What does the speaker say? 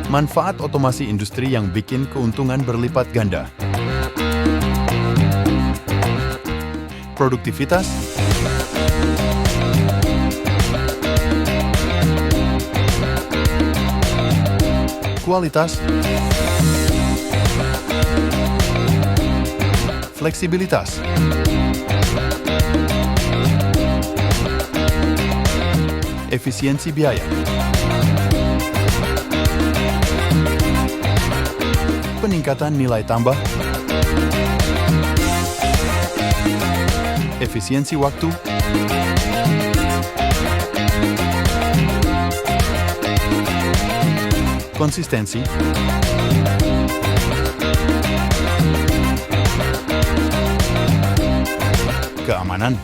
Manfaat otomasi industri yang bikin keuntungan berlipat ganda. Produktivitas, kualitas, fleksibilitas, efisiensi biaya, peningkatan nilai tambah, efisiensi waktu, konsistensi, keamanan.